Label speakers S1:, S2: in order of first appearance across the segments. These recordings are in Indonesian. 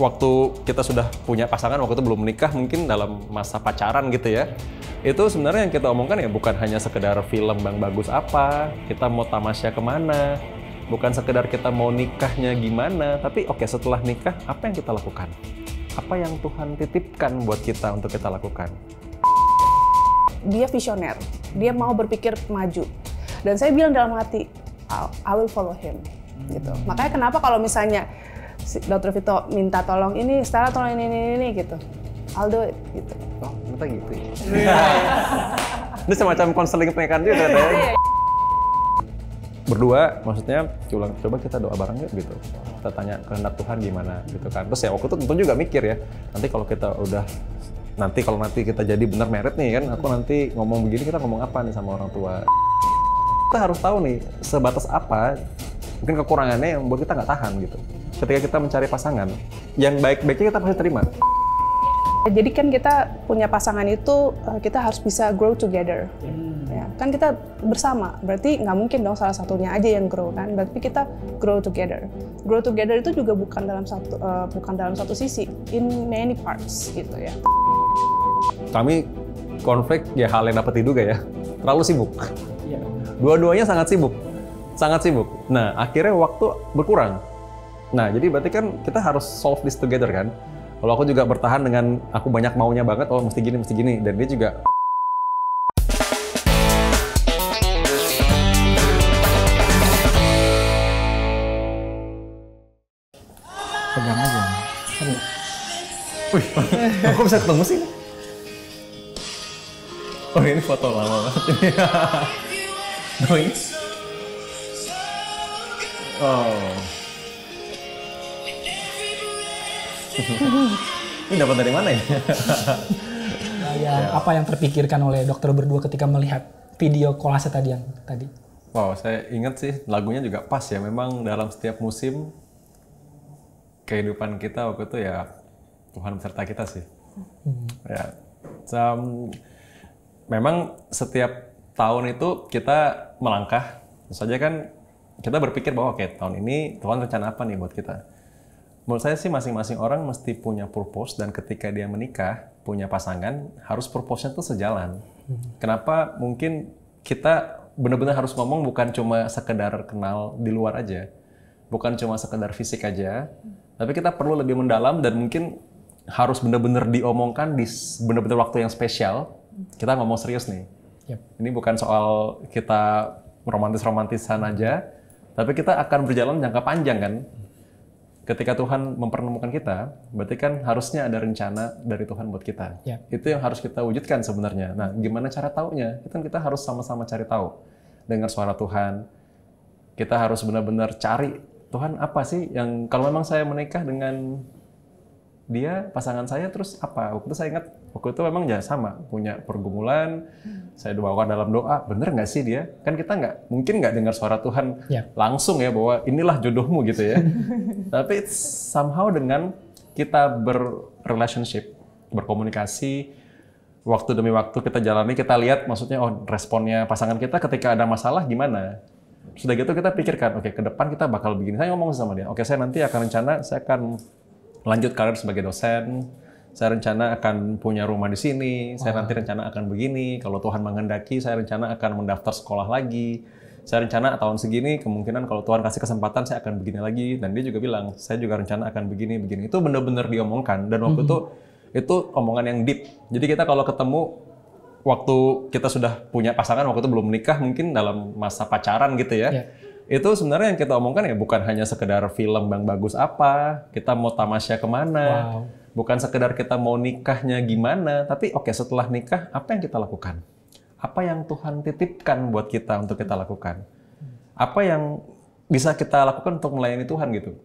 S1: waktu kita sudah punya pasangan, waktu itu belum menikah, mungkin dalam masa pacaran gitu ya, itu sebenarnya yang kita omongkan ya bukan hanya sekedar film yang bagus apa, kita mau tamasya kemana, bukan sekedar kita mau nikahnya gimana, tapi oke, setelah nikah apa yang kita lakukan? Apa yang Tuhan titipkan buat kita untuk kita lakukan?
S2: Dia visioner, dia mau berpikir maju. Dan saya bilang dalam hati, I will follow him. Gitu. Makanya kenapa kalau misalnya Dr. Vito minta tolong ini, Stella tolong ini gitu, I'll do it. Gitu.
S1: Oh, ternyata gitu ya? Ini semacam konseling pernikahan juga ya? Berdua, maksudnya coba kita doa bareng yuk gitu. Kita tanya kehendak Tuhan gimana gitu kan. Terus ya waktu itu tentu juga mikir ya, nanti kalau kita jadi benar married nih kan, aku nanti ngomong begini, kita ngomong apa nih sama orang tua. Kita harus tahu nih, sebatas apa mungkin kekurangannya yang buat kita nggak tahan gitu. Ketika kita mencari pasangan, yang baik-baiknya kita pasti terima.
S2: Jadi kan kita punya pasangan itu, kita harus bisa grow together. Ya, kan kita bersama, berarti nggak mungkin dong salah satunya aja yang grow kan, berarti kita grow together. Grow together itu juga bukan dalam satu sisi, in many parts gitu ya.
S1: Kami konflik ya hal yang dapat diduga ya, terlalu sibuk. Dua-duanya sangat sibuk. Nah, akhirnya waktu berkurang. Nah, jadi berarti kan kita harus solve this together kan. Kalau aku juga bertahan dengan aku banyak maunya banget, oh mesti gini, dan dia juga
S3: pegang aja.
S1: wih, kok bisa ketemu sih? Oh ini foto lama banget ini. Going. Oh. Ini dapat dari mana ya?
S3: Apa yang terpikirkan oleh dokter berdua ketika melihat video kolase tadi yang tadi?
S1: Wow, saya ingat sih lagunya juga pas ya. Memang dalam setiap musim kehidupan kita waktu itu ya Tuhan beserta kita sih. Ya, memang setiap tahun itu kita melangkah. Tentu saja kan kita berpikir bahwa oke, tahun ini Tuhan rencana apa nih buat kita. Menurut saya sih masing-masing orang mesti punya purpose, dan ketika dia menikah, punya pasangan, harus purpose-nya tuh sejalan. Kenapa mungkin kita benar-benar harus ngomong bukan cuma sekedar kenal di luar aja, bukan cuma sekedar fisik aja, tapi kita perlu lebih mendalam dan mungkin harus benar-benar diomongkan di benar-benar waktu yang spesial. Kita ngomong serius nih. Ini bukan soal kita romantis-romantisan aja, tapi kita akan berjalan jangka panjang kan. Ketika Tuhan mempertemukan kita, berarti kan harusnya ada rencana dari Tuhan buat kita. Itu yang harus kita wujudkan sebenarnya. Nah, gimana cara taunya? Kita harus sama-sama cari tahu. Dengar suara Tuhan. Kita harus benar-benar cari, Tuhan apa sih yang, kalau memang saya menikah dengan dia, pasangan saya, terus apa? Waktu itu saya ingat, waktu itu memang ya sama, punya pergumulan, saya doakan dalam doa, bener nggak sih dia? Kan kita mungkin nggak dengar suara Tuhan langsung ya, bahwa inilah jodohmu gitu ya. Tapi somehow dengan kita berrelationship, berkomunikasi, waktu demi waktu kita jalani, kita lihat maksudnya, oh responnya pasangan kita ketika ada masalah gimana. Sudah gitu kita pikirkan, oke, ke depan kita bakal begini. Saya ngomong sama dia, oke, saya nanti akan rencana, saya akan lanjut karir sebagai dosen, saya rencana akan punya rumah di sini, saya nanti rencana akan begini, kalau Tuhan menghendaki, saya rencana akan mendaftar sekolah lagi, saya rencana tahun segini, kemungkinan kalau Tuhan kasih kesempatan, saya akan begini lagi, dan dia juga bilang, saya juga rencana akan begini. Itu benar-benar diomongkan, dan waktu itu omongan yang deep. Jadi kita kalau ketemu, waktu kita sudah punya pasangan, waktu itu belum menikah, mungkin dalam masa pacaran gitu ya, itu sebenarnya yang kita omongkan ya bukan hanya sekedar film yang bagus apa, kita mau tamasya kemana, bukan sekedar kita mau nikahnya gimana, tapi oke, setelah nikah apa yang kita lakukan? Apa yang Tuhan titipkan buat kita untuk kita lakukan? Apa yang bisa kita lakukan untuk melayani Tuhan gitu?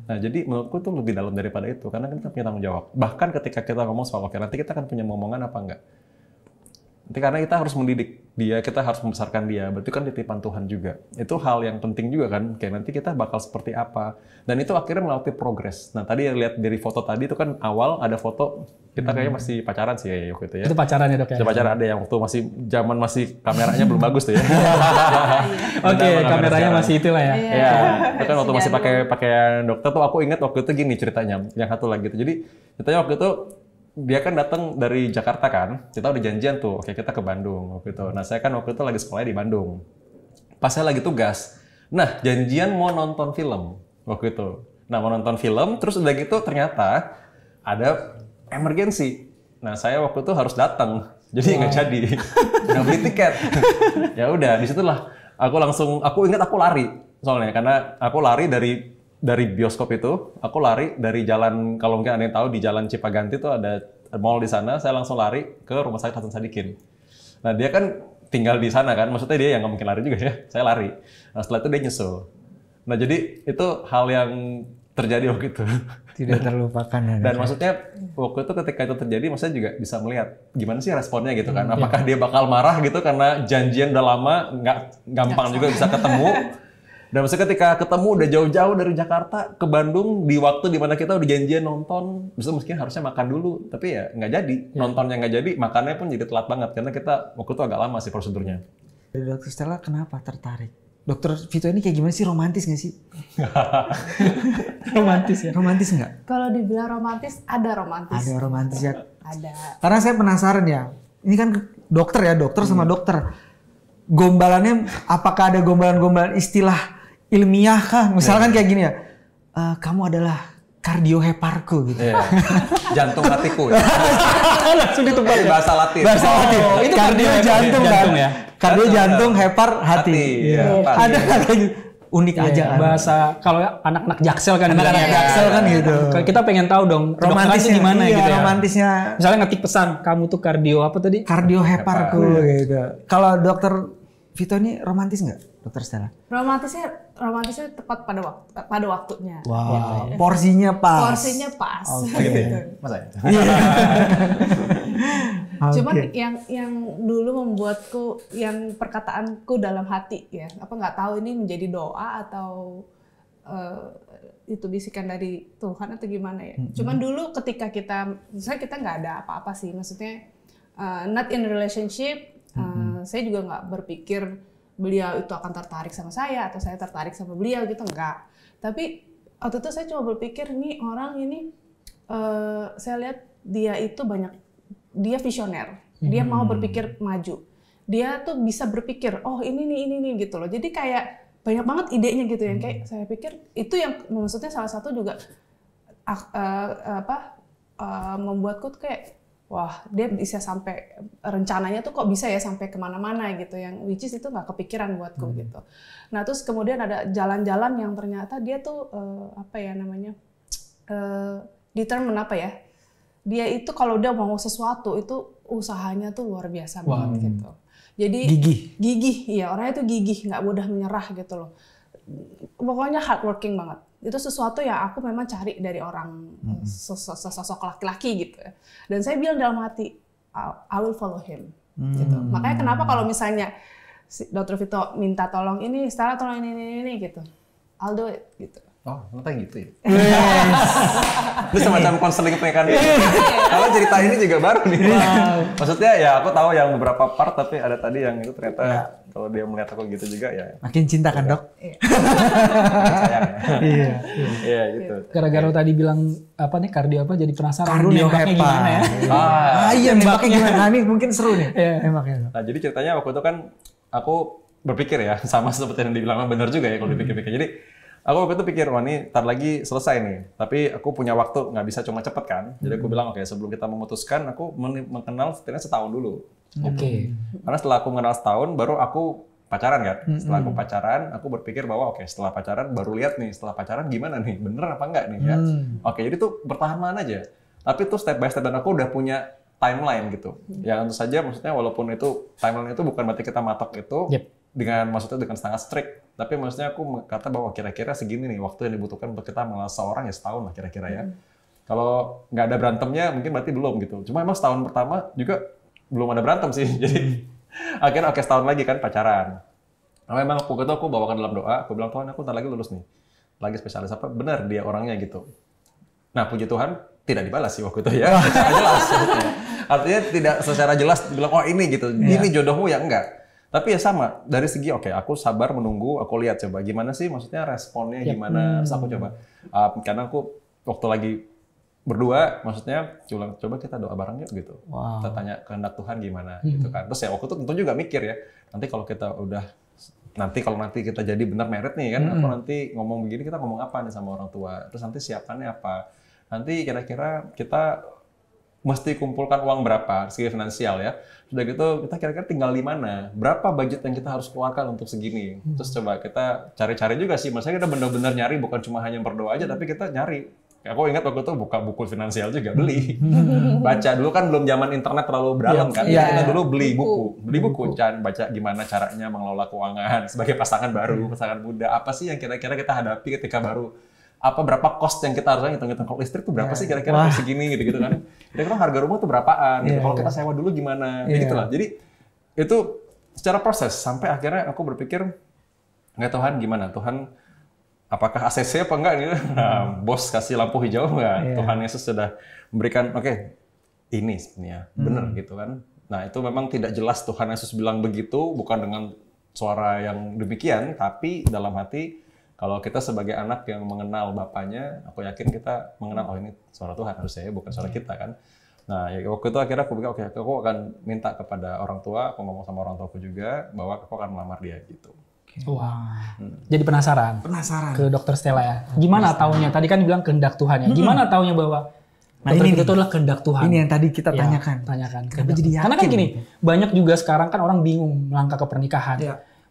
S1: Nah, jadi menurutku itu lebih dalam daripada itu, karena kita punya tanggung jawab. Bahkan ketika kita ngomong soal oke, nanti kita akan punya momongan apa enggak? Nanti karena kita harus mendidik dia, kita harus membesarkan dia, berarti kan titipan Tuhan juga. Itu hal yang penting juga kan, kayak nanti kita bakal seperti apa. Dan itu akhirnya melalui progres. Nah tadi yang lihat dari foto tadi itu kan awal ada foto, kita kayaknya masih pacaran sih ya waktu itu ya.
S3: Itu pacaran ya dok ya?
S1: Itu pacaran, ada yang waktu masih kameranya belum bagus tuh ya.
S3: Oke, kameranya masih itulah ya.
S1: Iya, itu kan waktu masih pakai pakaian dokter tuh aku ingat waktu itu gini ceritanya, yang satu lagi tuh. Jadi ceritanya waktu itu dia kan datang dari Jakarta kan, kita udah janjian tuh, oke kita ke Bandung waktu itu. Nah saya kan waktu itu lagi sekolahnya di Bandung. Pas saya lagi tugas, nah janjian mau nonton film waktu itu. Nah mau nonton film, terus udah gitu ternyata ada emergensi. Nah saya waktu itu harus datang, jadi nggak jadi, nggak beli tiket. Ya udah, disitulah aku ingat aku lari soalnya, karena aku lari dari bioskop itu, aku lari dari jalan, kalau mungkin ada yang tahu di jalan Cipaganti itu ada mall di sana, saya langsung lari ke Rumah Sakit Hasan Sadikin. Nah dia kan tinggal di sana kan, maksudnya dia yang nggak mungkin lari juga ya, saya lari. Nah setelah itu dia nyusul. Nah jadi itu hal yang terjadi waktu itu.
S4: Tidak terlupakan ya.
S1: Dan maksudnya waktu itu ketika itu terjadi, maksudnya juga bisa melihat gimana sih responnya gitu kan. Apakah dia bakal marah gitu karena janjian udah lama, nggak gampang juga bisa ketemu. Dan maksudnya ketika ketemu udah jauh-jauh dari Jakarta ke Bandung di waktu dimana kita udah janjian nonton, mungkin harusnya makan dulu, tapi ya nggak jadi. Nontonnya nggak jadi, makannya pun jadi telat banget karena kita waktu itu agak lama sih prosedurnya.
S4: Dari Dokter Stella kenapa tertarik? Dokter Vito ini kayak gimana sih, romantis nggak sih?
S3: Romantis ya?
S4: Romantis nggak?
S2: Kalau dibilang romantis, ada romantis.
S4: Ada romantis ya.
S2: Ada.
S4: Karena saya penasaran ya, ini kan dokter ya, dokter sama dokter. Gombalannya, apakah ada gombalan-gombalan istilah ilmiah kah? Misalkan kayak gini ya, kamu adalah kardioheparku gitu.
S1: Iya. Jantung hatiku. Ya.
S3: Langsung ditebak ya?
S1: Bahasa Latin.
S4: Bahasa Latin.
S3: itu
S4: Kardio
S3: kardio
S4: jantung kan?
S3: jantung ya?
S4: Kardio jantung, hepar hati.
S1: Iya.
S4: Ada kayak gitu. Unik aja kan?
S3: Bahasa kalau anak-anak jaksel kan.
S4: Anak-anak
S3: bilangnya.
S4: jaksel kan gitu.
S3: Kita pengen tahu dong,
S4: Romantisnya
S3: gimana
S4: iya,
S3: gitu ya.
S4: romantisnya
S3: Misalnya ngetik pesan, kamu tuh kardio apa tadi?
S4: kardioheparku gitu. Kalau dokter Vito ini romantis nggak, Dokter Stella?
S2: Romantisnya tepat pada waktunya.
S4: Wow, porsinya pas.
S2: Porsinya pas.
S1: Gitu ya? Masa ya?
S2: Cuman yang dulu membuatku, yang perkataanku dalam hati ya, apa nggak tahu ini menjadi doa atau itu bisikan dari Tuhan atau gimana ya. Cuman dulu ketika misalnya kita nggak ada apa-apa sih, maksudnya not in a relationship, saya juga nggak berpikir beliau itu akan tertarik sama saya atau saya tertarik sama beliau gitu, enggak. Tapi waktu itu saya cuma berpikir nih orang ini, saya lihat dia itu dia visioner, dia mau berpikir maju, dia tuh bisa berpikir oh ini nih gitu loh. Jadi kayak banyak banget idenya gitu yang kayak saya pikir itu yang maksudnya salah satu juga membuatku tuh kayak wah dia bisa sampai rencananya tuh kok bisa ya sampai kemana-mana gitu, yang which is itu nggak kepikiran buatku gitu. Nah terus kemudian ada jalan-jalan yang ternyata dia tuh determine apa ya, dia itu kalau dia mau sesuatu itu usahanya tuh luar biasa banget gitu. Jadi gigih, iya orangnya tuh gigih, nggak mudah menyerah gitu loh. Pokoknya hardworking banget. Itu sesuatu yang aku memang cari dari orang sosok laki-laki gitu ya. Dan saya bilang dalam hati, I will follow him. Gitu. Makanya kenapa kalau misalnya si Dr. Vito minta tolong ini, Stella tolong ini gitu, I'll do it gitu.
S1: Oh, ternyata gitu ya? Itu semacam konseling pernikahan. Kalau cerita ini juga baru nih. Maksudnya ya aku tahu yang beberapa part, tapi ada tadi yang itu ternyata kalau dia melihat aku gitu juga ya.
S4: Makin cinta kan dok?
S1: Sayang ya. Iya gitu.
S3: Gara-gara tadi bilang apa nih kardio apa, jadi penasaran.
S4: Kardiohepar.
S3: Gimana ya?
S4: Iya nembaknya gimana? Nah, ini mungkin seru nih. Nembaknya.
S1: Nah jadi ceritanya waktu itu kan aku berpikir ya, sama seperti yang dibilang benar juga ya kalau dipikir-pikir. Jadi aku waktu itu pikir, wah ini ntar lagi selesai nih. Tapi aku punya waktu, nggak bisa cuma cepet kan. Jadi aku bilang, oke sebelum kita memutuskan, aku mengenal setidaknya setahun dulu.
S3: Oke.
S1: Karena setelah aku mengenal setahun, baru aku pacaran kan. Setelah aku pacaran, aku berpikir bahwa oke setelah pacaran baru lihat nih, setelah pacaran gimana nih, bener apa enggak nih ya. Oke jadi tuh bertahan aja. Tapi tuh step by step, dan aku udah punya timeline gitu. Ya tentu saja maksudnya walaupun itu timeline itu bukan berarti kita matok itu dengan setengah strict. Tapi maksudnya aku kata bahwa kira-kira segini nih waktu yang dibutuhkan untuk kita mengenal seorang ya setahun lah kira-kira ya. Kalau nggak ada berantemnya mungkin berarti belum gitu. Cuma emang setahun pertama juga belum ada berantem sih. Jadi akhirnya oke, setahun lagi kan pacaran. Nah, memang waktu itu aku bawakan dalam doa, aku bilang Tuhan, aku ntar lagi lulus nih. Lagi spesialis apa? Benar dia orangnya gitu. Nah, puji Tuhan tidak dibalas sih waktu itu ya. Secara jelas. Artinya tidak secara jelas bilang oh ini gitu. Ini jodohmu ya enggak. Tapi ya sama, dari segi oke, aku sabar menunggu, aku lihat coba gimana sih maksudnya responnya gimana. Terus aku coba karena aku waktu lagi berdua, maksudnya coba kita doa bareng yuk gitu. Kita tanya kehendak Tuhan gimana gitu kan. Terus ya waktu itu tentu juga mikir ya, nanti kalau kita udah kalau nanti kita jadi benar married nih kan, atau nanti ngomong begini kita ngomong apa nih sama orang tua. Terus nanti siapannya apa? Nanti kira-kira kita mesti kumpulkan uang berapa, segi finansial ya. Sudah gitu kita kira-kira tinggal di mana, berapa budget yang kita harus keluarkan untuk segini. Terus coba kita cari-cari juga sih, maksudnya kita benar-benar nyari, bukan cuma hanya berdoa aja, tapi kita nyari. Aku ingat waktu itu buka buku finansial juga, beli. Baca dulu kan belum zaman internet terlalu berdalam kan, kita dulu beli buku, baca gimana caranya mengelola keuangan sebagai pasangan baru, pasangan muda, apa sih yang kira-kira kita hadapi ketika baru, berapa cost yang kita harusnya hitung-hitung. Kalau listrik tuh berapa sih kira-kira segini gitu kan. Kira-kira harga rumah tuh berapaan gitu. Kalau kita sewa dulu gimana gitu lah. Jadi itu secara proses sampai akhirnya aku berpikir, nggak Tuhan gimana? Tuhan apakah ACC apa enggak gitu. Nah, bos kasih lampu hijau enggak? Tuhan Yesus sudah memberikan ini sebenarnya benar gitu kan. Nah, itu memang tidak jelas Tuhan Yesus bilang begitu, bukan dengan suara yang demikian, tapi dalam hati kalau kita sebagai anak yang mengenal Bapaknya, aku yakin kita mengenal, ini suara Tuhan harusnya ya, bukan suara kita kan. Nah, ya waktu itu akhirnya aku pikir, aku akan minta kepada orang tua, aku ngomong sama orang tuaku juga, bahwa aku akan melamar dia gitu.
S3: Wah, jadi penasaran ke Dokter Stella ya. Gimana taunya? Tadi kan bilang kehendak Tuhan ya. Gimana taunya bahwa dokter itu adalah kehendak Tuhan?
S4: Ini yang tadi kita tanyakan.
S3: Kenapa jadi yakin? Karena kan gini, banyak juga sekarang kan orang bingung melangkah ke pernikahan.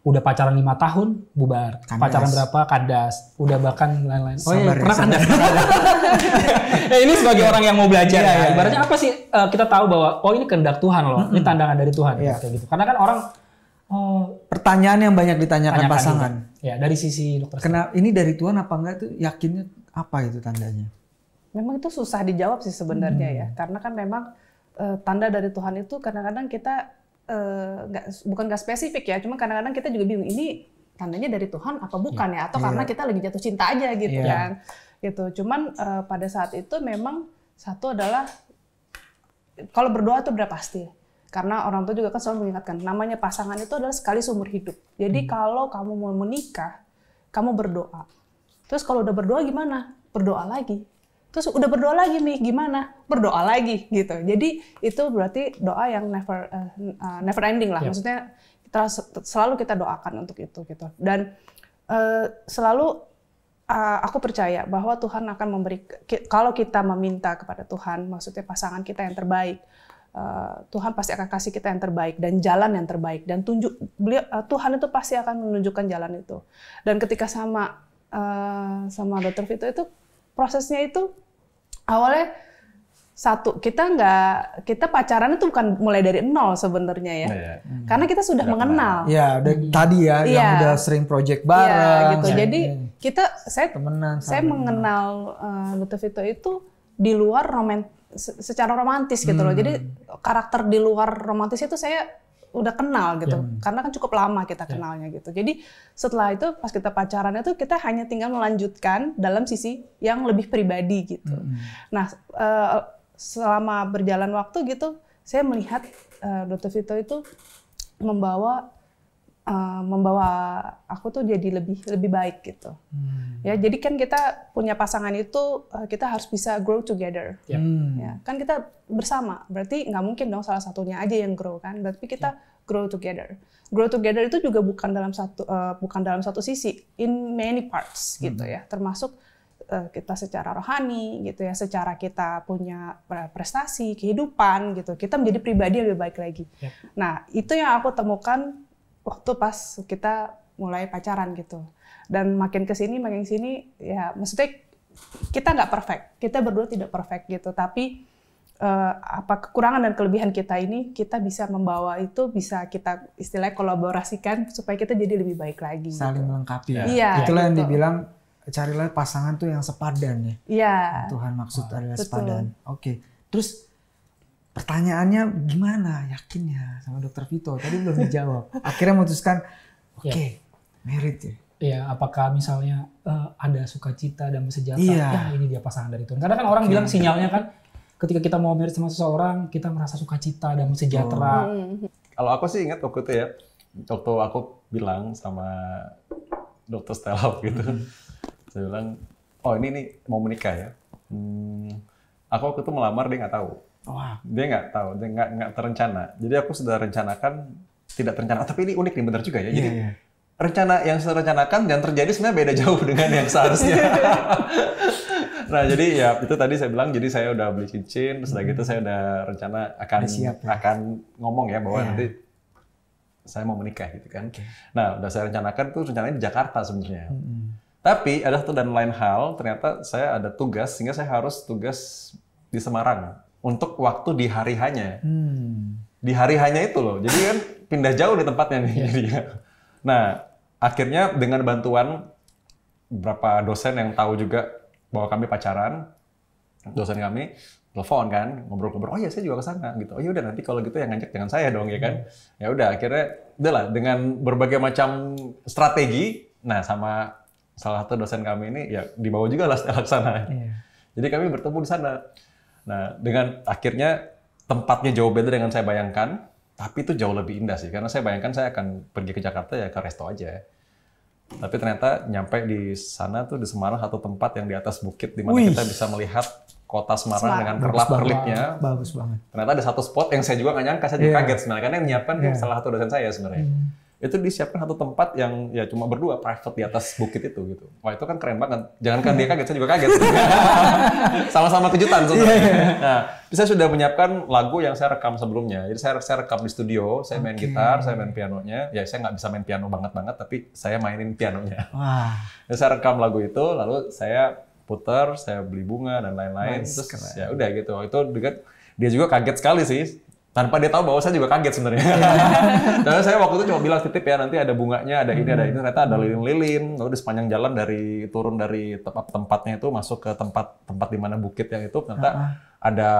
S3: Udah pacaran 5 tahun, bubar. Kandas. Pacaran berapa, kandas. Udah bahkan lain-lain. Pernah kandas. Ini sebagai orang yang mau belajar. Ibaratnya apa sih? Kita tahu bahwa, ini kehendak Tuhan loh. Ini tandangan dari Tuhan. Kayak gitu. Karena kan orang...
S4: pertanyaan yang banyak ditanyakan pasangan.
S3: Juga. Ya, dari sisi dokter.
S4: Kenapa ini dari Tuhan apa enggak tuh? Yakinnya apa itu tandanya?
S2: Memang itu susah dijawab sih sebenarnya ya. Karena kan memang tanda dari Tuhan itu kadang-kadang kita bukan nggak spesifik ya, cuma kadang-kadang kita juga bingung ini tandanya dari Tuhan apa bukan ya, atau karena kita lagi jatuh cinta aja gitu kan. Gitu. Cuman pada saat itu memang satu adalah kalau berdoa itu udah pasti. Karena orang tua juga kan selalu mengingatkan, namanya pasangan itu adalah sekali seumur hidup. Jadi kalau kamu mau menikah, kamu berdoa. Terus kalau udah berdoa gimana? Berdoa lagi. Terus udah berdoa lagi nih, gimana? Berdoa lagi gitu. Jadi itu berarti doa yang never ending lah. Maksudnya selalu kita doakan untuk itu gitu. Dan selalu aku percaya bahwa Tuhan akan memberi, kalau kita meminta kepada Tuhan, maksudnya pasangan kita yang terbaik, Tuhan pasti akan kasih kita yang terbaik dan jalan yang terbaik, dan Tuhan itu pasti akan menunjukkan jalan itu. Dan ketika sama Dr. Vito itu prosesnya itu awalnya kita pacaran itu bukan mulai dari nol sebenarnya ya. Karena kita sudah mengenal.
S4: Ya, tadi ya yang udah sering project bareng.
S2: Gitu. Jadi saya mengenal Dr. Vito itu di luar secara romantis gitu loh. Jadi karakter di luar romantis itu saya udah kenal gitu. Karena kan cukup lama kita kenalnya gitu. Jadi setelah itu pas kita pacaran itu kita hanya tinggal melanjutkan dalam sisi yang lebih pribadi gitu. Nah, selama berjalan waktu gitu saya melihat Dr. Vito itu membawa aku tuh jadi lebih baik gitu. Ya, jadi kan kita punya pasangan itu kita harus bisa grow together. Ya, kan kita bersama. Berarti nggak mungkin dong salah satunya aja yang grow kan. Berarti kita grow together. Grow together itu juga bukan dalam satu sisi, in many parts gitu ya. Termasuk kita secara rohani gitu ya, secara kita punya prestasi, kehidupan gitu. Kita menjadi pribadi yang lebih baik lagi. Nah, itu yang aku temukan waktu pas kita mulai pacaran gitu. Dan makin kesini ya maksudnya kita nggak perfect, kita berdua tidak perfect gitu, tapi kekurangan dan kelebihan kita ini kita bisa membawa itu, bisa kita istilahnya kolaborasikan supaya kita jadi lebih baik lagi.
S4: Saling
S2: gitu.
S4: melengkapi.
S2: Iya,
S4: itulah
S2: gitu.
S4: yang dibilang carilah pasangan tuh yang sepadan ya.
S2: Iya.
S4: Tuhan maksud adalah sepadan. Oke. Terus pertanyaannya gimana yakinnya sama Dokter Vito tadi belum dijawab. Akhirnya memutuskan oke, merit ya.
S3: Iya, apakah misalnya ada sukacita dan sejahtera?
S4: Iya.
S3: Ya ini dia pasangan dari Tuhan. Karena kan orang bilang sinyalnya kan ketika kita mau merit sama seseorang, kita merasa sukacita dan sejahtera.
S1: Kalau aku sih ingat waktu itu ya, waktu aku bilang sama Dokter Stella gitu, saya bilang, oh ini nih mau menikah ya. Aku waktu itu melamar dia nggak tahu.
S4: Wah.
S1: Dia nggak tahu, dia nggak terencana. Jadi aku sudah rencanakan, tidak terencana. Tapi ini unik nih, benar juga ya. Jadi rencana yang saya rencanakan dan terjadi sebenarnya beda jauh dengan yang seharusnya. Nah jadi ya itu tadi saya bilang, jadi saya udah beli cincin, terus gitu saya udah rencana akan ngomong ya bahwa nanti saya mau menikah gitu kan. Nah udah saya rencanakan tuh rencananya di Jakarta sebenarnya. Tapi ada satu dan lain hal, ternyata saya ada tugas sehingga saya harus tugas di Semarang untuk waktu di hari hanya. Di hari hanya itu loh. Jadi kan pindah jauh di tempatnya nih. Nah, akhirnya dengan bantuan beberapa dosen yang tahu juga bahwa kami pacaran, dosen kami telepon kan, ngobrol-ngobrol, oh iya saya juga ke sana gitu. Oh iya udah nanti kalau gitu yang ngajak jangan saya dong ya kan. Ya udah akhirnya udahlah dengan berbagai macam strategi. Nah, sama salah satu dosen kami ini ya dibawa juga lah Stella ke sana. Jadi kami bertemu di sana. Nah, dengan akhirnya tempatnya jauh beda dengan saya bayangkan. Tapi itu jauh lebih indah sih, karena saya bayangkan saya akan pergi ke Jakarta ya ke resto aja. Tapi ternyata nyampe di sana tuh di Semarang satu tempat yang di atas bukit di mana kita bisa melihat kota Semarang dengan kerlap-kerlipnya.
S4: Bagus banget.
S1: Ternyata ada satu spot yang saya juga nggak nyangka, saya juga kaget sebenarnya. Karena yang nyiapkan salah satu dosen saya sebenarnya. Itu disiapkan satu tempat yang ya cuma berdua private di atas bukit itu gitu. Wah itu kan keren banget. Jangankan dia kaget, saya juga kaget. Sama-sama kejutan sebenarnya. Nah, saya sudah menyiapkan lagu yang saya rekam sebelumnya. Jadi saya rekam di studio, saya main gitar, saya main pianonya. Ya saya nggak bisa main piano banget, tapi saya mainin pianonya.
S4: Wah.
S1: Jadi saya rekam lagu itu, lalu saya putar, saya beli bunga dan lain-lain. Terus ya udah gitu. Itu dia juga kaget sekali sih. Tanpa dia tahu bahwa saya juga kaget sebenarnya. Karena saya waktu itu cuma bilang titip ya nanti ada bunganya, ada ini, ada ini. Ternyata ada lilin-lilin. Lalu di sepanjang jalan turun dari tempatnya itu masuk ke tempat di mana bukit yang itu ternyata ada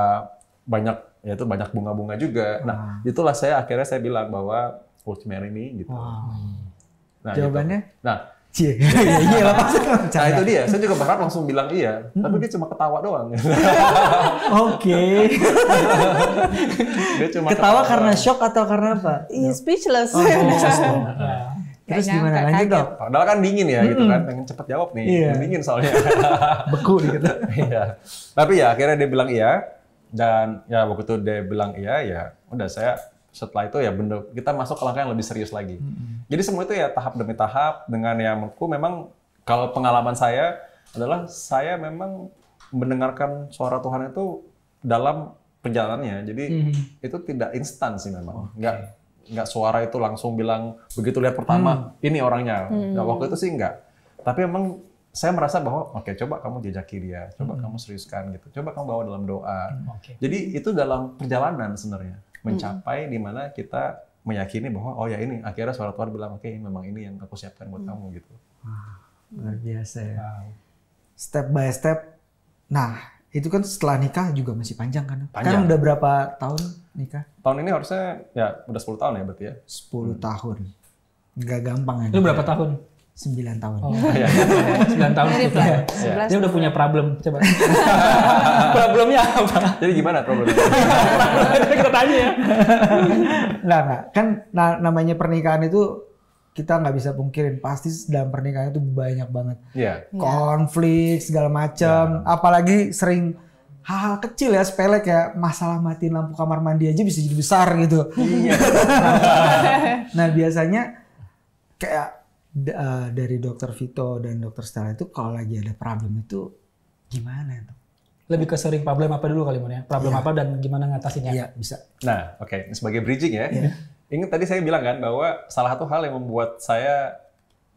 S1: banyak banyak bunga-bunga juga. Nah itulah akhirnya saya bilang bahwa let's marry me gitu. Nah,
S4: jawabannya?
S1: Gitu. Nah.
S4: Iya lah pasti.
S1: Nah itu dia, saya juga berharap langsung bilang iya, tapi dia cuma ketawa doang.
S4: Oke.
S1: Dia cuma
S4: ketawa karena shock atau karena apa?
S2: Speechless.
S4: Terus gimana lanjut dong?
S1: Padahal kan dingin ya gitu kan, pengen cepet jawab nih, dingin soalnya.
S4: Beku gitu.
S1: Iya. Tapi ya akhirnya dia bilang iya, dan ya waktu itu dia bilang iya, ya udah saya setelah itu ya bener kita masuk ke langkah yang lebih serius lagi. Jadi semua itu ya tahap demi tahap dengan yang menurutku memang kalau pengalaman saya adalah saya memang mendengarkan suara Tuhan itu dalam perjalanannya. Jadi itu tidak instan sih memang. Nggak suara itu langsung bilang begitu lihat pertama ini orangnya. Nah, waktu itu sih enggak. Tapi memang saya merasa bahwa oke, coba kamu jejaki dia, coba kamu seriuskan gitu. Coba kamu bawa dalam doa. Jadi itu dalam perjalanan sebenarnya. Mencapai di mana kita meyakini bahwa oh ya ini akhirnya suara Tuhan bilang oke memang ini yang aku siapkan buat kamu gitu.
S4: Luar biasa ya. Step by step. Nah itu kan setelah nikah juga masih panjang kan? Kan udah berapa tahun nikah?
S1: Tahun ini harusnya ya udah 10 tahun ya berarti ya?
S4: 10 tahun. Nggak gampang kan?
S3: Lu berapa tahun?
S4: 9 tahun.
S3: Oh, 9 tahun gitu ya. Dia udah punya problem, coba. Problemnya apa?
S1: Jadi gimana problemnya?
S3: Kita tanya ya.
S4: Nggak. Kan namanya pernikahan itu kita nggak bisa pungkirin. Pasti dalam pernikahan itu banyak banget. Konflik, segala macam. Apalagi sering hal-hal kecil ya, sepele kayak masalah matiin lampu kamar mandi aja bisa jadi besar gitu. Nah biasanya kayak dari Dokter Vito dan Dokter Stella itu kalau lagi ada problem itu gimana tuh?
S3: Lebih ke sering problem apa dulu kali ya? Problem apa dan gimana ngatasinnya?
S4: Iya bisa.
S1: Nah oke, sebagai bridging ya. Ingat tadi saya bilang kan bahwa salah satu hal yang membuat saya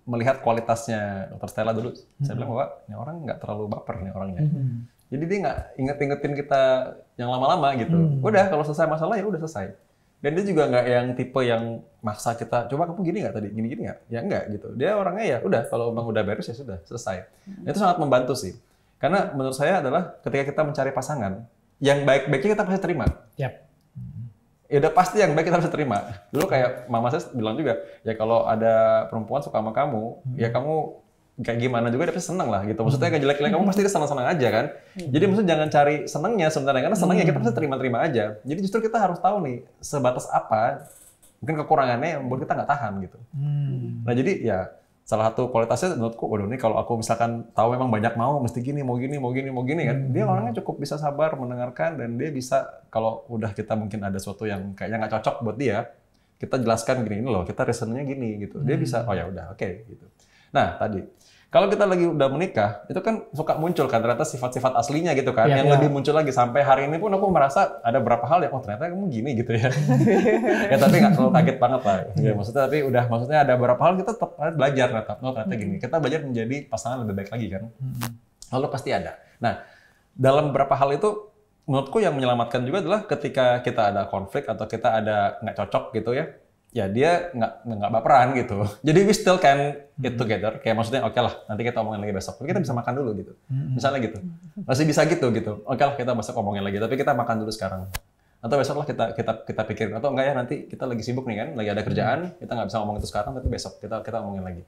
S1: melihat kualitasnya Dokter Stella dulu. Saya bilang bahwa ini orang nggak terlalu baper nih orangnya. Jadi dia nggak inget-ingetin kita yang lama-lama gitu. Udah kalau selesai masalah ya udah selesai. Dan dia juga nggak yang tipe yang maksa kita, coba kamu gini nggak tadi, gini-gini nggak? Ya nggak gitu. Dia orangnya ya udah, kalau emang udah beres ya sudah, selesai. Itu sangat membantu sih. Karena menurut saya adalah ketika kita mencari pasangan, yang baik-baiknya kita pasti terima. ya udah pasti yang baik kita bisa terima. Dulu kayak mama saya bilang juga, ya kalau ada perempuan suka sama kamu, ya kamu kayak gimana juga dia pasti seneng lah gitu. Maksudnya kayak jelek-jelek kamu pasti senang-senang aja kan. Jadi maksudnya jangan cari senengnya sebenarnya, karena senengnya kita pasti terima-terima aja. Jadi justru kita harus tahu nih sebatas apa mungkin kekurangannya yang membuat kita nggak tahan gitu. Nah jadi ya salah satu kualitasnya menurutku, waduh ini kalau aku misalkan tahu memang banyak mau, mesti gini, mau gini kan, dia orangnya cukup bisa sabar mendengarkan dan dia bisa kalau udah kita mungkin ada sesuatu yang kayaknya nggak cocok buat dia, kita jelaskan gini, ini loh kita reasonnya gini gitu, dia bisa oh ya udah oke gitu. Nah tadi kalau kita lagi udah menikah, itu kan suka muncul kan ternyata sifat-sifat aslinya gitu kan, yang lebih muncul lagi sampai hari ini pun aku merasa ada beberapa hal yang oh ternyata kamu gini gitu ya. Ya tapi nggak terlalu kaget banget lah. Ya, maksudnya tapi udah maksudnya ada beberapa hal kita tetap belajar ternyata gini. Kita belajar menjadi pasangan lebih baik lagi kan. Lalu pasti ada. Nah dalam beberapa hal itu menurutku yang menyelamatkan juga adalah ketika kita ada konflik atau kita ada nggak cocok gitu ya. Ya dia nggak baperan gitu. Jadi we still can get together. Kayak maksudnya oke lah, nanti kita omongin lagi besok. Tapi kita bisa makan dulu gitu. Misalnya gitu. Masih bisa gitu. Oke lah kita besok omongin lagi. Tapi kita makan dulu sekarang. Atau besok lah kita pikirin. Atau enggak ya nanti kita lagi sibuk nih kan, lagi ada kerjaan. Kita nggak bisa ngomong itu sekarang, tapi besok kita omongin lagi.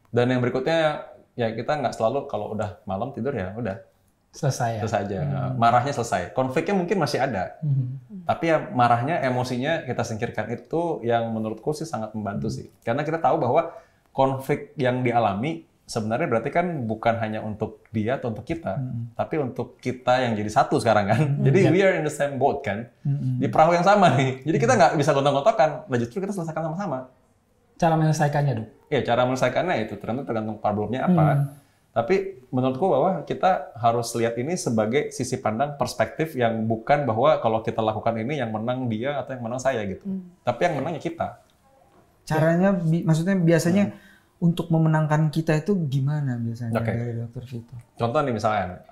S1: Dan yang berikutnya ya kita nggak selalu kalau udah malam tidur ya udah.
S3: Selesai
S1: aja. Marahnya selesai. Konfliknya mungkin masih ada. Tapi ya marahnya, emosinya kita singkirkan. Itu yang menurutku sih sangat membantu sih. Karena kita tahu bahwa konflik yang dialami sebenarnya berarti kan bukan hanya untuk dia atau untuk kita. Tapi untuk kita yang jadi satu sekarang kan. Jadi we are in the same boat kan. Di perahu yang sama nih. Jadi kita nggak bisa gontok-gontokan. Nah justru kita selesaikan sama-sama.
S3: Cara menyelesaikannya, Dok?
S1: Ya cara menyelesaikannya itu tergantung problemnya apa. Tapi menurutku bahwa kita harus lihat ini sebagai sisi pandang perspektif yang bukan bahwa kalau kita lakukan ini yang menang dia atau yang menang saya gitu. Tapi yang menangnya kita.
S4: Caranya, maksudnya biasanya untuk memenangkan kita itu gimana biasanya dari Dr. Vito?
S1: Contoh nih misalnya,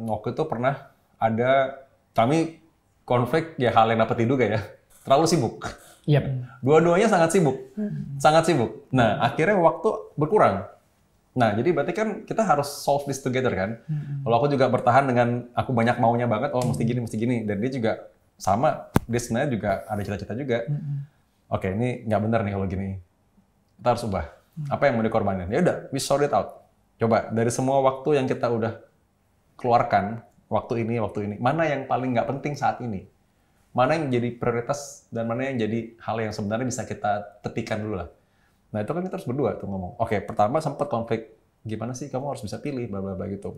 S1: waktu itu pernah ada kami konflik ya hal yang dapat diduga ya, terlalu sibuk. Dua-duanya sangat sibuk. Nah akhirnya waktu berkurang. Nah, jadi berarti kan kita harus solve this together kan. Kalau aku juga bertahan dengan aku banyak maunya banget, oh mesti gini. Dan dia juga sama, dia sebenarnya juga ada cita-cita juga. Oke, ini nggak benar nih kalau gini. Kita harus ubah. Apa yang mau dikorbanin? Ya udah, we sort it out. Coba, dari semua waktu yang kita udah keluarkan, waktu ini, mana yang paling nggak penting saat ini? Mana yang jadi prioritas dan mana yang jadi hal yang sebenarnya bisa kita tepikan dulu lah. Nah itu kan kita harus berdua tuh ngomong. Oke, pertama sempat konflik. Gimana sih kamu harus bisa pilih, bla bla bla gitu.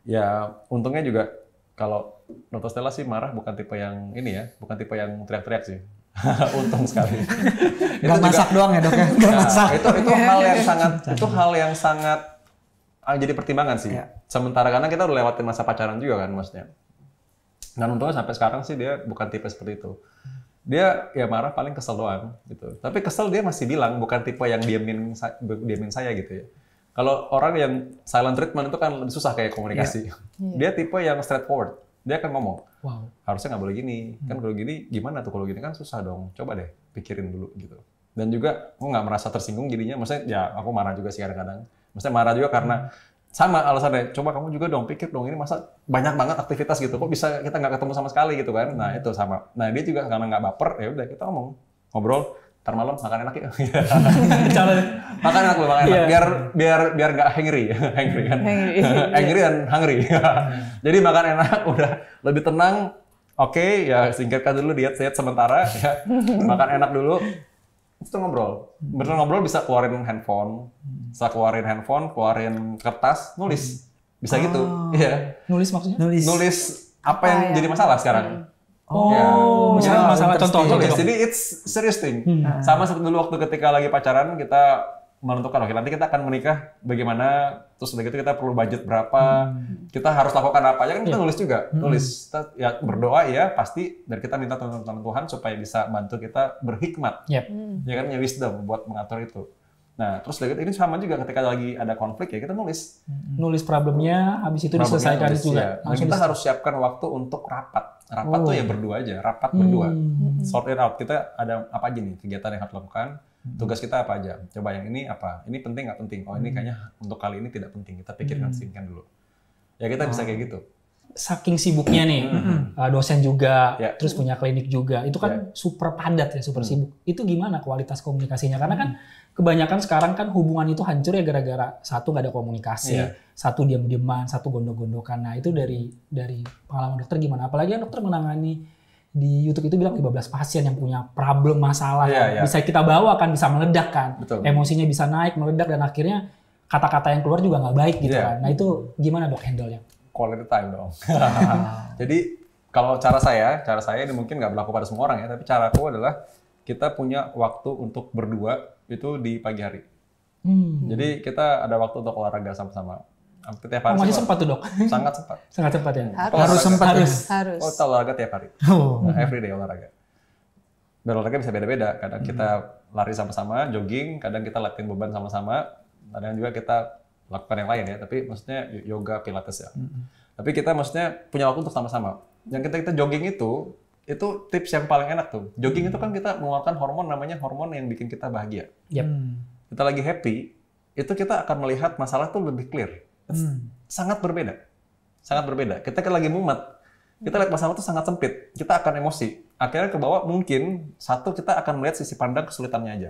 S1: Ya untungnya juga kalau Dr. Stella sih marah bukan tipe yang ini ya, bukan tipe yang teriak-teriak sih. Untung sekali.
S4: Gak masak doang ya dok ya? Gak masak.
S1: Itu hal yang sangat jadi pertimbangan sih. Sementara karena kita udah lewatin masa pacaran juga kan maksudnya. Dan untungnya sampai sekarang sih dia bukan tipe seperti itu. Dia ya marah paling kesel doang gitu. Tapi kesel dia masih bilang bukan tipe yang diemin saya gitu ya. Kalau orang yang silent treatment itu kan lebih susah kayak komunikasi. Dia tipe yang straightforward. Dia akan ngomong, harusnya nggak boleh gini. Kan kalau gini gimana tuh kalau gini kan susah dong. Coba deh pikirin dulu gitu. Dan juga aku nggak merasa tersinggung jadinya. Maksudnya ya aku marah juga sih kadang-kadang. Maksudnya marah juga karena sama alasannya, coba kamu juga dong, pikir dong, ini masa banyak banget aktivitas gitu, kok bisa kita nggak ketemu sama sekali gitu kan? Nah itu sama. Nah dia juga karena nggak baper, ya udah kita ngobrol, ntar malam makan enak ya. Makan enak loh, makan enak. Biar nggak hangry kan? Hangry dan hungry. Jadi makan enak, udah lebih tenang. Oke, ya singkirkan dulu diet sementara, ya. Makan enak dulu. Itu ngobrol. Bener ngobrol bisa keluarin handphone, keluarin kertas, nulis. Bisa gitu. Iya.
S3: Nulis maksudnya?
S1: Nulis apa yang jadi masalah sekarang.
S3: Misalnya masalah contoh.
S1: Jadi it's serious thing. Sama seperti dulu waktu ketika lagi pacaran kita menentukan oke nanti kita akan menikah bagaimana, terus udah gitu kita perlu budget berapa, kita harus lakukan apa aja kan kita nulis juga, nulis kita ya berdoa ya pasti dan kita minta tuntunan Tuhan supaya bisa bantu kita berhikmat, ya kan punya wisdom buat mengatur itu. Nah terus udah gitu ini sama juga ketika lagi ada konflik ya kita nulis
S3: problemnya, habis itu diselesaikan juga.
S1: Ya. Kita harus siapkan waktu untuk rapat tuh ya berdua aja, rapat berdua, sort it out kita ada apa aja nih kegiatan yang harus lakukan. Tugas kita apa aja? Coba yang ini apa? Ini penting nggak penting? Oh ini kayaknya untuk kali ini tidak penting. Kita pikirkan singkan dulu. Ya kita bisa kayak gitu.
S3: saking sibuknya nih, dosen juga,
S1: Yeah.
S3: terus punya klinik juga, itu kan super padat ya, super sibuk. Itu gimana kualitas komunikasinya? Karena kan kebanyakan sekarang kan hubungan itu hancur ya gara-gara satu nggak ada komunikasi, satu diam-diaman, satu gondok-gondokan. Nah itu dari pengalaman dokter gimana? Apalagi kan dokter menangani di YouTube itu bilang 15 pasien yang punya problem masalah bisa kita bawa kan, bisa meledak kan, emosinya bisa naik, meledak dan akhirnya kata-kata yang keluar juga nggak baik gitu kan. Nah itu gimana dok handle-nya?
S1: Quality time dong. Jadi kalau cara saya ini mungkin nggak berlaku pada semua orang ya, tapi caraku adalah kita punya waktu untuk berdua itu di pagi hari. Jadi kita ada waktu untuk olahraga sama-sama. Hampir tiap hari.
S3: Masih sempat tuh dok?
S1: Sangat sempat.
S3: Sangat sempat ya?
S4: Harus sempat.
S2: Harus.
S1: Oh, kita olahraga tiap hari. Everyday olahraga. Dan olahraga bisa beda-beda. Kadang kita lari sama-sama, jogging, kadang kita latihan beban sama-sama, kadang juga kita lakukan yang lain ya, tapi maksudnya yoga, pilates ya. Tapi kita maksudnya punya waktu untuk sama-sama. Yang kita jogging itu tips yang paling enak tuh. Jogging itu kan kita mengeluarkan hormon namanya hormon yang bikin kita bahagia. Kita lagi happy, itu kita akan melihat masalah tuh lebih clear. Sangat berbeda. Sangat berbeda. Kita kan lagi mumet, kita lihat masalah tuh sangat sempit. Kita akan emosi. Akhirnya ke bawah mungkin satu kita akan melihat sisi pandang kesulitannya aja.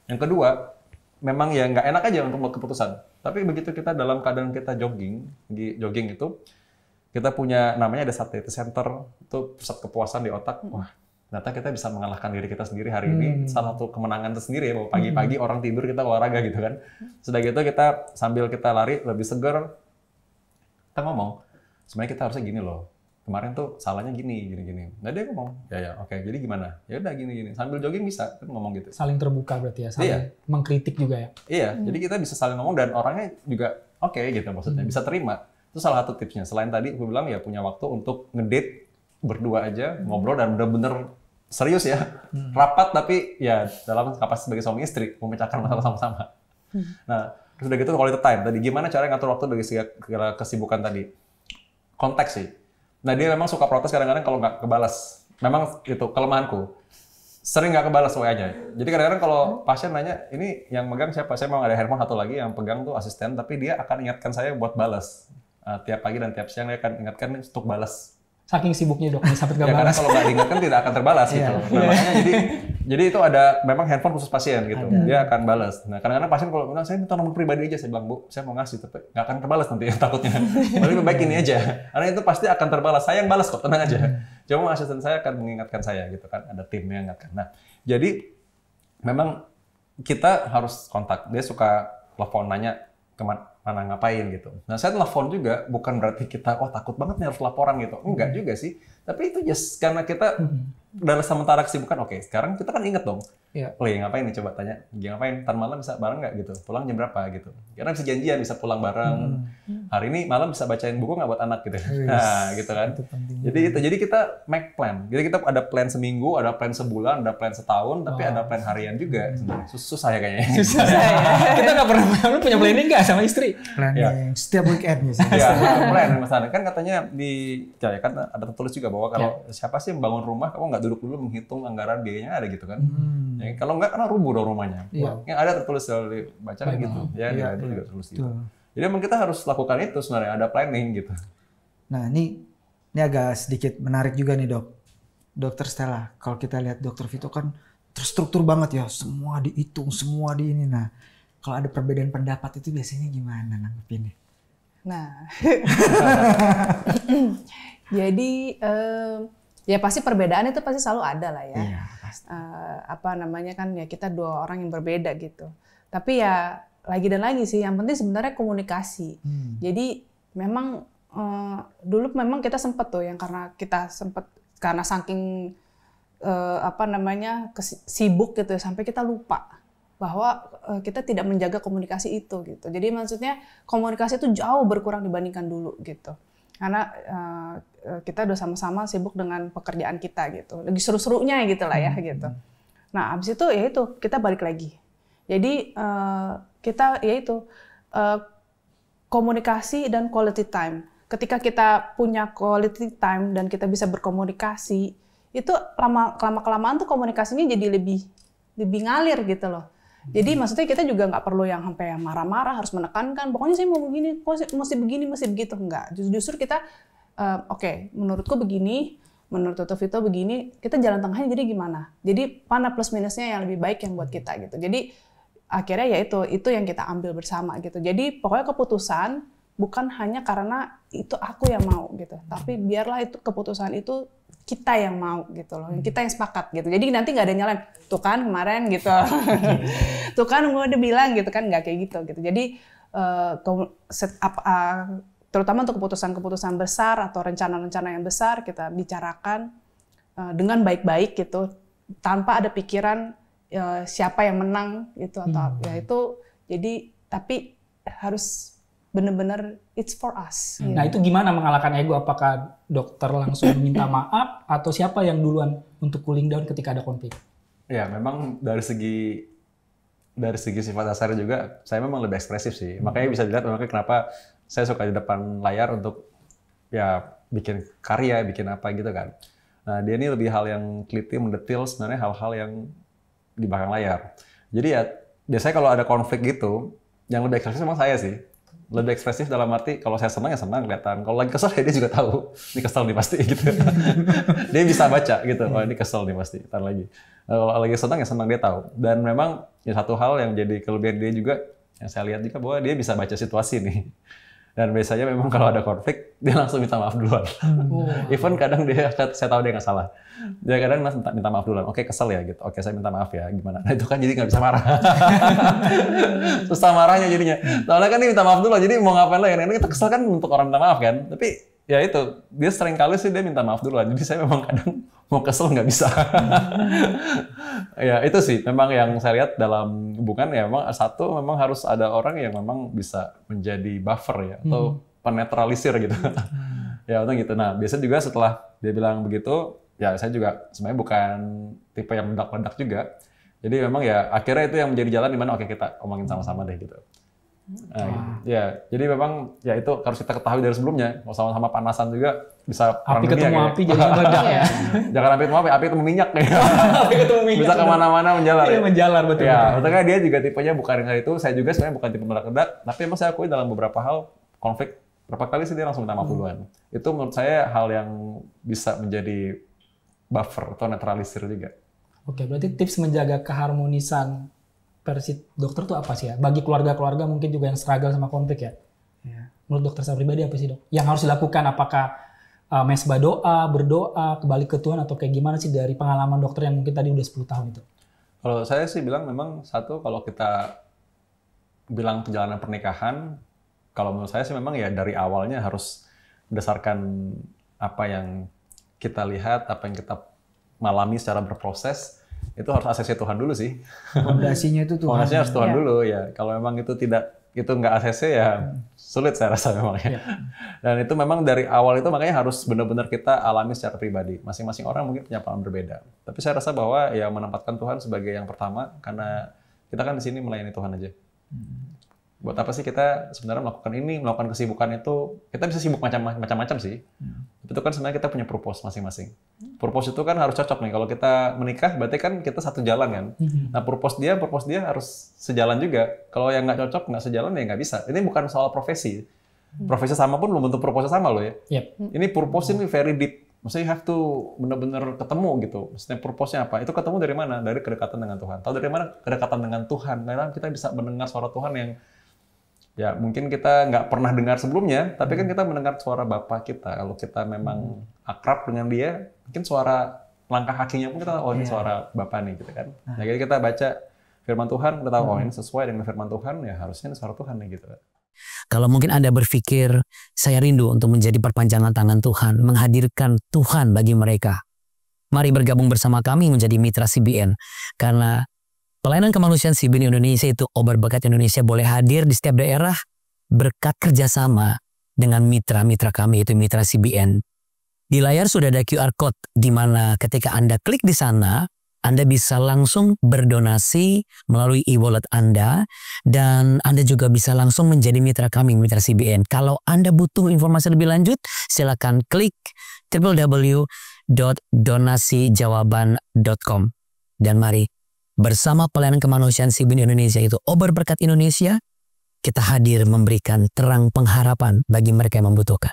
S1: Yang kedua, memang ya nggak enak aja untuk membuat keputusan. Tapi begitu kita dalam keadaan kita jogging itu, kita punya namanya ada satiety center, itu pusat kepuasan di otak. Wah, ternyata kita bisa mengalahkan diri kita sendiri hari ini. Salah satu kemenangan tersendiri ya, bahwa pagi-pagi orang tidur kita olahraga gitu kan. Sudah gitu kita sambil kita lari lebih segar, kita ngomong, sebenarnya kita harusnya gini loh. Kemarin tuh salahnya gini. Nah dia ngomong, ya oke, jadi gimana? Ya udah gini. Sambil jogging bisa kan ngomong gitu.
S3: Saling terbuka berarti ya, saling mengkritik juga ya.
S1: Iya, jadi kita bisa saling ngomong dan orangnya juga oke gitu maksudnya, bisa terima. Itu salah satu tipsnya. Selain tadi gue bilang ya punya waktu untuk ngedate berdua aja, ngobrol dan bener-bener serius ya. Rapat tapi ya dalam kapasitas sebagai suami istri, memecahkan masalah sama-sama. Nah, terus udah gitu quality time. Tadi gimana cara ngatur waktu bagi segala kesibukan tadi? Konteks sih. Nah dia memang suka protes kadang-kadang kalau nggak kebalas. Memang itu kelemahanku. Sering nggak kebalas WA-nya. Jadi kadang-kadang kalau pasien nanya, ini yang megang siapa? Saya mau ada handphone satu lagi yang pegang tuh asisten, tapi dia akan ingatkan saya buat balas. Tiap pagi dan tiap siang dia akan ingatkan untuk balas.
S3: Saking sibuknya dok, sampai nggak
S1: Ya, karena
S3: balas.
S1: kalau nggak diingatkan tidak akan terbalas gitu. Nah, makanya jadi itu ada memang handphone khusus pasien gitu. Dia akan balas. Nah kadang-kadang pasien kalau bilang saya minta nomor pribadi aja, saya bilang Bu, saya mau ngasih tapi nggak akan terbalas nanti takutnya. Lebih baik ini aja. Karena itu pasti akan terbalas. Saya yang balas kok, tenang aja. Cuma asisten saya akan mengingatkan saya gitu kan. Ada timnya ingatkan. Nah jadi memang kita harus kontak. Dia suka telepon nanya mana ngapain gitu. Nah saya telepon juga bukan berarti kita takut banget nih harus laporan gitu. Enggak juga sih. Tapi itu just karena kita dalam sementara kesibukan. Oke, sekarang kita kan inget dong. Ngapain nih coba tanya. Ngapain? Ntar malam bisa bareng nggak gitu? Pulang jam berapa gitu? Karena bisa janjian bisa pulang bareng. Hari ini malam bisa bacain buku nggak buat anak gitu. Nah gitu kan. Jadi kita make plan. Jadi kita ada plan seminggu, ada plan sebulan, ada plan setahun, tapi ada plan harian juga. Susah ya kayaknya.
S3: Susah. Kita nggak pernah. Lu punya planning nggak sama istri?
S4: Planning setiap weekend misalnya.
S1: Iya, plan masalah. Kan katanya kan ada tertulis juga bahwa kalau siapa sih yang bangun rumah, kamu nggak duduk dulu menghitung anggaran biayanya ada gitu kan. Ya, kalau nggak, karena rubuh dong rumahnya. Yang ada tertulis dari baca kan gitu. Ya, itu juga tertulis gitu. Jadi memang kita harus lakukan itu sebenarnya, ada planning gitu.
S4: Nah ini agak sedikit menarik juga nih dok. Dokter Stella, kalau kita lihat Dokter Vito kan terstruktur banget ya, semua dihitung, semua di ini. Nah kalau ada perbedaan pendapat itu biasanya gimana nanggepinnya?
S2: Nah, jadi ya pasti perbedaan itu pasti selalu ada lah ya.
S4: Iya, pasti.
S2: Apa namanya kan ya kita dua orang yang berbeda gitu. Tapi ya lagi dan lagi sih yang penting sebenarnya komunikasi. Jadi memang dulu memang kita sempet tuh yang karena saking sibuk gitu sampai kita lupa bahwa kita tidak menjaga komunikasi itu gitu. Jadi maksudnya komunikasi itu jauh berkurang dibandingkan dulu gitu. Karena kita udah sama-sama sibuk dengan pekerjaan kita gitu. Lagi seru-serunya gitu lah ya gitu. Nah, abis itu ya itu kita balik lagi. Jadi kita ya itu komunikasi dan quality time. Ketika kita punya quality time dan kita bisa berkomunikasi, itu lama-kelamaan tuh komunikasinya jadi lebih ngalir gitu loh. Jadi maksudnya kita juga nggak perlu yang sampai marah-marah, harus menekankan, pokoknya saya mau begini, mesti begini, mesti begitu. Enggak, justru kita oke, menurutku begini, menurut Dr. Vito begini, kita jalan tengahnya jadi gimana? Jadi mana plus minusnya yang lebih baik yang buat kita gitu. Jadi akhirnya ya itu yang kita ambil bersama gitu. Jadi pokoknya keputusan bukan hanya karena itu aku yang mau gitu, tapi biarlah itu keputusan itu kita yang mau gitu loh, kita yang sepakat gitu. Jadi nanti nggak ada nyalain, tuh kan kemarin gitu, tuh kan gue udah bilang gitu kan, nggak kayak gitu gitu. Jadi terutama untuk keputusan-keputusan besar atau rencana-rencana yang besar kita bicarakan dengan baik-baik gitu, tanpa ada pikiran siapa yang menang gitu atau ya itu. Jadi tapi harus benar-benar it's for us.
S3: Nah itu gimana mengalahkan ego? Apakah dokter langsung minta maaf atau siapa yang duluan untuk cooling down ketika ada konflik?
S1: Ya memang dari segi sifat dasar juga saya memang lebih ekspresif sih. Makanya bisa dilihat makanya kenapa saya suka di depan layar untuk ya bikin karya, bikin apa gitu kan. Nah dia ini lebih hal yang teliti, mendetil sebenarnya hal-hal yang di belakang layar. Jadi ya biasanya kalau ada konflik gitu, yang lebih ekspresif memang saya sih. Lebih ekspresif dalam arti kalau saya senang ya senang kelihatan. Kalau lagi kesel ya dia juga tahu ini kesel nih pasti gitu. Dia bisa baca gitu. Oh ini kesel nih pasti. Ntar lagi. Kalau lagi senang ya senang dia tahu. Dan memang ya satu hal yang jadi kelebihan dia juga yang saya lihat juga bahwa dia bisa baca situasi nih. Dan biasanya memang kalau ada konflik dia langsung minta maaf duluan. Even kadang saya tahu dia nggak salah. Dia kadang minta maaf duluan. Oke kesel ya gitu. Oke saya minta maaf ya gimana. Nah itu kan jadi nggak bisa marah. Susah marahnya jadinya. Soalnya kan dia minta maaf duluan. Jadi mau ngapain lagi. Karena kita kesel kan untuk orang minta maaf kan. Tapi ya itu dia sering kali sih dia minta maaf duluan. Jadi saya memang kadang mau kesel nggak bisa. Ya itu sih memang yang saya lihat dalam hubungan ya memang satu memang harus ada orang yang memang bisa menjadi buffer ya atau penetralisir gitu. Ya itu gitu. Nah biasanya juga setelah dia bilang begitu ya saya juga sebenarnya bukan tipe yang meledak-ledak juga. Jadi memang ya akhirnya itu yang menjadi jalan di mana oke kita omongin sama-sama deh gitu. Nah, ya, jadi memang ya itu harus kita ketahui dari sebelumnya. Kalau sama-sama panasan juga bisa
S3: api ketemu api jadi meledak ya.
S1: Jangan api ketemu api ketemu minyak ya. Api ketemu minyak. Bisa kemana-mana menjalar.
S3: Iya, menjalar betul.
S1: Ya, maksudnya dia juga tipenya bukan kayak itu. Saya juga sebenarnya bukan tipe meledak-ledak, tapi emang saya akui dalam beberapa hal konflik berapa kali sih dia langsung minta maaf duluan. Itu menurut saya hal yang bisa menjadi buffer atau netralisir juga.
S3: Oke, berarti tips menjaga keharmonisan versi dokter tuh apa sih ya? Bagi keluarga-keluarga mungkin juga yang struggle sama konflik ya. Menurut dokter saya pribadi apa sih dok? Yang harus dilakukan apakah mesbah doa, berdoa, kembali ke Tuhan atau kayak gimana sih dari pengalaman dokter yang mungkin tadi udah 10 tahun itu?
S1: Kalau saya sih bilang memang satu kalau kita bilang perjalanan pernikahan, kalau menurut saya sih memang ya dari awalnya harus berdasarkan apa yang kita lihat, apa yang kita malami secara berproses, itu harus ACC Tuhan dulu sih.
S4: Fondasinya itu Tuhan.
S1: Fondasinya harus Tuhan dulu ya. Kalau memang itu nggak ACC ya sulit saya rasa memang ya. Dan itu memang dari awal itu makanya harus benar-benar kita alami secara pribadi. Masing-masing orang mungkin punya pengalaman berbeda. Tapi saya rasa bahwa ya menempatkan Tuhan sebagai yang pertama karena kita kan di sini melayani Tuhan aja. Buat apa sih kita sebenarnya melakukan kesibukan itu, kita bisa sibuk macam-macam sih. Itu kan sebenarnya kita punya purpose masing-masing. Purpose itu kan harus cocok nih. Kalau kita menikah berarti kan kita satu jalan kan. Nah purpose dia harus sejalan juga. Kalau yang nggak cocok, nggak sejalan ya nggak bisa. Ini bukan soal profesi. Profesi sama pun belum tentu purpose sama loh ya. Ini purpose ini very deep. Maksudnya you have to benar-benar ketemu gitu. Maksudnya purpose-nya apa? Itu ketemu dari mana? Dari kedekatan dengan Tuhan. Tahu dari mana kedekatan dengan Tuhan? Karena kita bisa mendengar suara Tuhan yang ya mungkin kita nggak pernah dengar sebelumnya, tapi kan kita mendengar suara Bapa kita. Kalau kita memang akrab dengan dia, mungkin suara langkah kakinya pun kita tahu, oh ini suara Bapa nih gitu kan. Nah jadi kita baca firman Tuhan, kita tahu oh ini sesuai dengan firman Tuhan, ya harusnya ini suara Tuhan nih gitu.
S5: Kalau mungkin Anda berpikir, saya rindu untuk menjadi perpanjangan tangan Tuhan, menghadirkan Tuhan bagi mereka. Mari bergabung bersama kami menjadi mitra CBN, karena pelayanan kemanusiaan CBN Indonesia itu Obar Berkat Indonesia boleh hadir di setiap daerah berkat kerjasama dengan mitra-mitra kami yaitu mitra CBN. Di layar sudah ada QR Code di mana ketika Anda klik di sana, Anda bisa langsung berdonasi melalui e-wallet Anda dan Anda juga bisa langsung menjadi mitra kami, mitra CBN. Kalau Anda butuh informasi lebih lanjut, silakan klik www.donasijawaban.com dan mari bersama pelayanan kemanusiaan CBN Indonesia itu Obar Berkat Indonesia, kita hadir memberikan terang pengharapan bagi mereka yang membutuhkan.